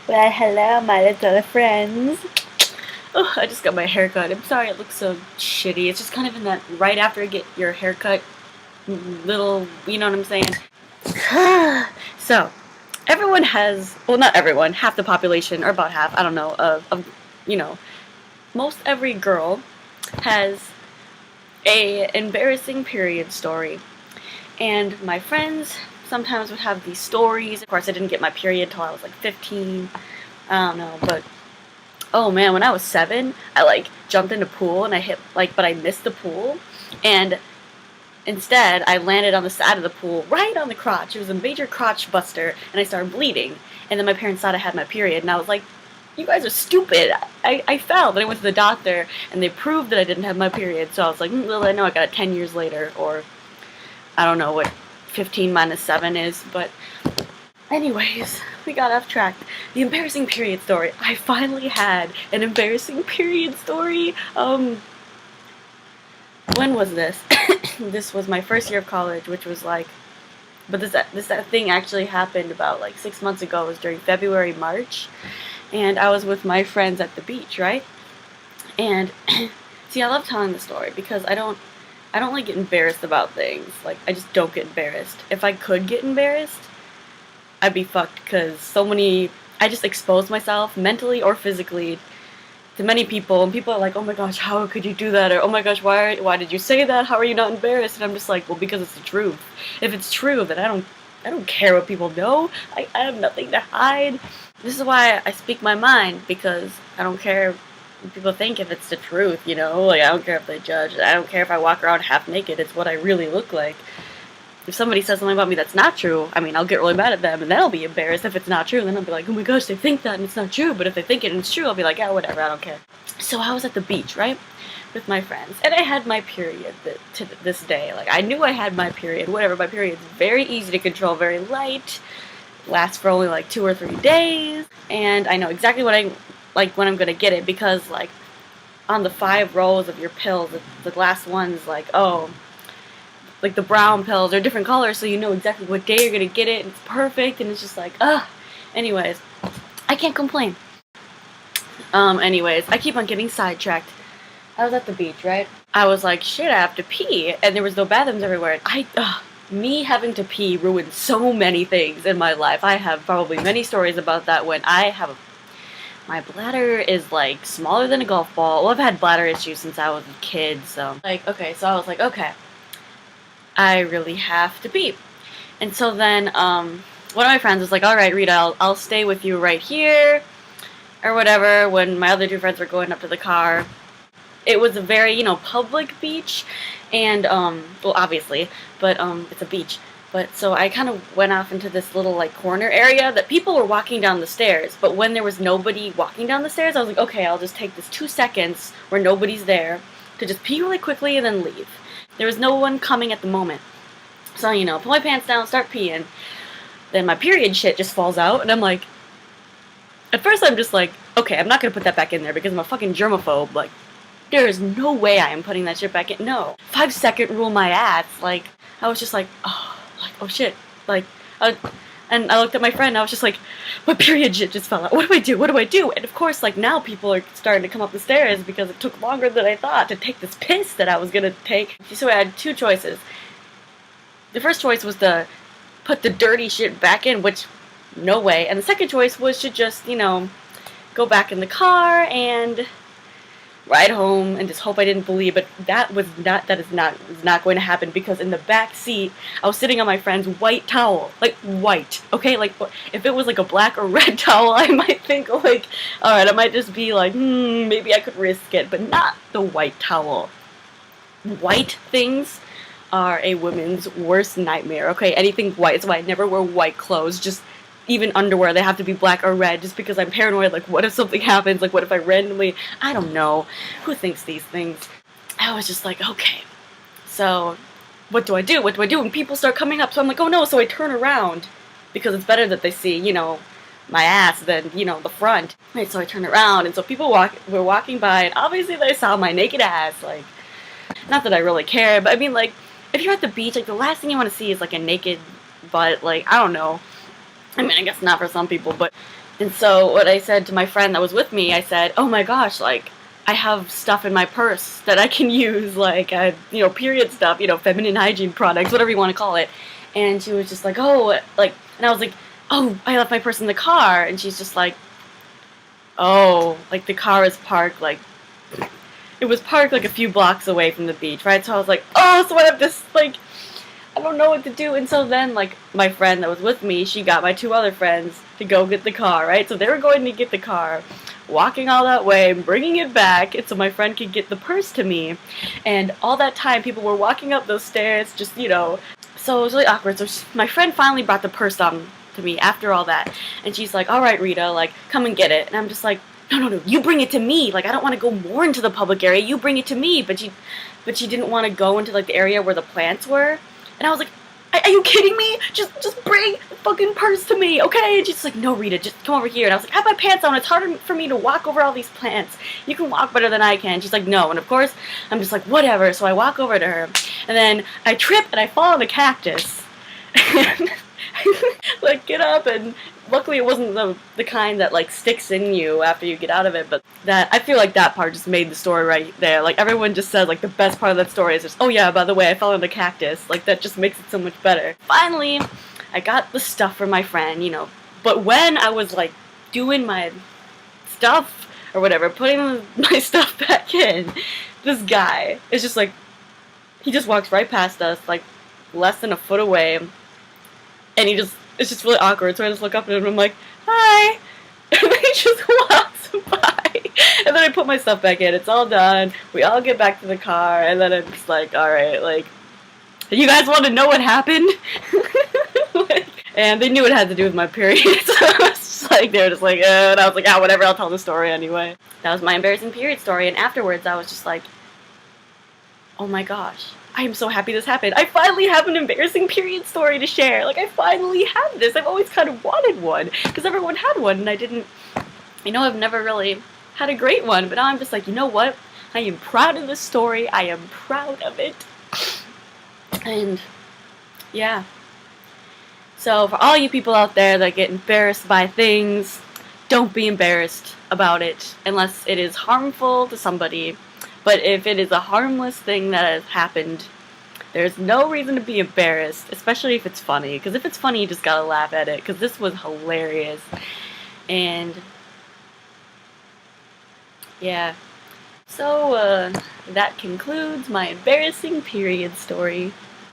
Well, hello, my little friends. Oh, I just got my haircut. I'm sorry it looks so shitty. It's just kind of in that right after you get your haircut little, you know what I'm saying? So, everyone has, well, not everyone, half the population, or about half, I don't know, you know, most every girl has a embarrassing period story. And my friends sometimes would have these stories. Of course, I didn't get my period till I was like 15. I don't know, but oh man, when I was 7, I like jumped in a pool and I hit but I missed the pool, and instead I landed on the side of the pool, right on the crotch. It was a major crotch buster, and I started bleeding. And then my parents thought I had my period, and I was like, "You guys are stupid." I fell. Then I went to the doctor, and they proved that I didn't have my period. So I was like, "Well, I know I got it 10 years later, or I don't know what 15 minus 7 is, but." Anyways, we got off track. The embarrassing period story. I finally had an embarrassing period story. When was this? This was my first year of college, which was like, but that thing actually happened about like 6 months ago. It was during February, March, and I was with my friends at the beach, right? And see, I love telling the story because I don't like get embarrassed about things. Like, I just don't get embarrassed. If I could get embarrassed, I'd be fucked because I just exposed myself mentally or physically to many people, and people are like, "Oh my gosh, how could you do that?" Or, "Oh my gosh, why did you say that? How are you not embarrassed?" And I'm just like, well, because it's the truth. If it's true, then I don't care what people know. I have nothing to hide. This is why I speak my mind, because I don't care what people think if it's the truth, you know? Like, I don't care if they judge. I don't care if I walk around half naked. It's what I really look like. If somebody says something about me that's not true, I mean, I'll get really mad at them, and then I'll be embarrassed if it's not true. Then I'll be like, oh my gosh, they think that and it's not true. But if they think it and it's true, I'll be like, yeah, whatever, I don't care. So I was at the beach, right, with my friends, and I had my period to this day. Like, I knew I had my period, whatever. My period's very easy to control, very light, lasts for only like 2 or 3 days, and I know exactly when I'm gonna get it, because like on the 5 rows of your pills, the last one's like, oh, like the brown pills are different colors, so you know exactly what day you're gonna get it, and it's perfect, and it's just like, ugh. Anyways, I can't complain. Anyways, I keep on getting sidetracked. I was at the beach, right? I was like, shit, I have to pee, and there was no bathrooms everywhere. Me having to pee ruined so many things in my life. I have probably many stories about that. When my bladder is like smaller than a golf ball. Well, I've had bladder issues since I was a kid, so like, okay, so I was like, okay, I really have to pee. And so then, one of my friends was like, alright, Rita, I'll stay with you right here, or whatever, when my other 2 friends were going up to the car. It was a very, public beach, and, well, obviously, but, it's a beach. But, so I kind of went off into this little, like, corner area that people were walking down the stairs, but when there was nobody walking down the stairs, I was like, okay, I'll just take this 2 seconds where nobody's there to just pee really quickly and then leave. There was no one coming at the moment. So, put my pants down, start peeing. Then my period shit just falls out, and I'm like, at first I'm just like, okay, I'm not gonna put that back in there because I'm a fucking germaphobe. Like, there is no way I am putting that shit back in. No. 5-second rule my ass. Like, I was just like, oh shit. Like, and I looked at my friend, and I was just like, my period shit just fell out. What do I do? What do I do? And of course, like, now people are starting to come up the stairs because it took longer than I thought to take this piss that I was gonna take. So I had 2 choices. The first choice was to put the dirty shit back in, which, no way. And the second choice was to just, go back in the car and ride home and just hope I didn't bleed. But that is not going to happen, because in the back seat, I was sitting on my friend's white towel. Like, white, okay? Like, if it was like a black or red towel, I might think, like, alright, I might just be like, maybe I could risk it, but not the white towel. White things are a woman's worst nightmare, okay? Anything white. That's why I never wear white clothes. Just even underwear, they have to be black or red, just because I'm paranoid. Like, what if something happens? Like, what if I randomly, I don't know. Who thinks these things? I was just like, okay. So, what do I do? What do I do? And people start coming up. So I'm like, oh no. So I turn around, because it's better that they see, my ass than, the front. And so I turn around, and so people were walking by, and obviously they saw my naked ass. Like, not that I really care, but I mean, like, if you're at the beach, like, the last thing you want to see is, like, a naked butt. Like, I don't know. I mean, I guess not for some people, but And so what I said to my friend that was with me, I said, "Oh my gosh, like I have stuff in my purse that I can use, like period stuff, feminine hygiene products, whatever you want to call it." And she was just like, "Oh, like," and I was like, "Oh, I left my purse in the car." And she's just like, "Oh, like the car is parked like." It was parked like a few blocks away from the beach, right? So I was like, "Oh, so I have this like I don't know what to do." And so then, like, my friend that was with me, she got my two other friends to go get the car, right? So they were going to get the car, walking all that way, bringing it back, and so my friend could get the purse to me. And all that time, people were walking up those stairs, just. So it was really awkward. So my friend finally brought the purse to me after all that. And she's like, "All right, Rita, like, come and get it." And I'm just like, "No, no, no, you bring it to me. Like, I don't want to go more into the public area. You bring it to me." But she didn't want to go into, like, the area where the plants were. And I was like, "Are you kidding me? Just bring the fucking purse to me, okay?" And she's like, "No, Rita, just come over here." And I was like, "I have my pants on. It's harder for me to walk over all these plants. You can walk better than I can." She's like, "No." And of course, I'm just like, whatever. So I walk over to her, and then I trip and I fall on a cactus. And like, get up, and luckily it wasn't the kind that like sticks in you after you get out of it, but that I feel like that part just made the story right there. Like, everyone just says like the best part of that story is just, "Oh yeah, by the way, I fell on the cactus." Like, that just makes it so much better. Finally, I got the stuff for my friend. But when I was like doing my stuff or whatever, putting my stuff back in, this guy is just like, he just walks right past us, like less than a foot away, and it's just really awkward. So I just look up at him and I'm like, "Hi," and then he just walks by, and then I put my stuff back in. It's all done. We all get back to the car, and then it's like, all right, like, you guys want to know what happened? And they knew it had to do with my period, so it's just like, they were just like, and I was like, "Ah, whatever, I'll tell the story anyway." That was my embarrassing period story, and afterwards I was just like, "Oh my gosh, I am so happy this happened. I finally have an embarrassing period story to share. Like, I finally have this. I've always kind of wanted one, because everyone had one, and I didn't, I've never really had a great one, but now I'm just like, you know what? I am proud of this story. I am proud of it." And, yeah. So, for all you people out there that get embarrassed by things, don't be embarrassed about it unless it is harmful to somebody. But if it is a harmless thing that has happened, there's no reason to be embarrassed, especially if it's funny. Because if it's funny, you just gotta laugh at it, because this was hilarious. And, yeah. So, that concludes my embarrassing period story.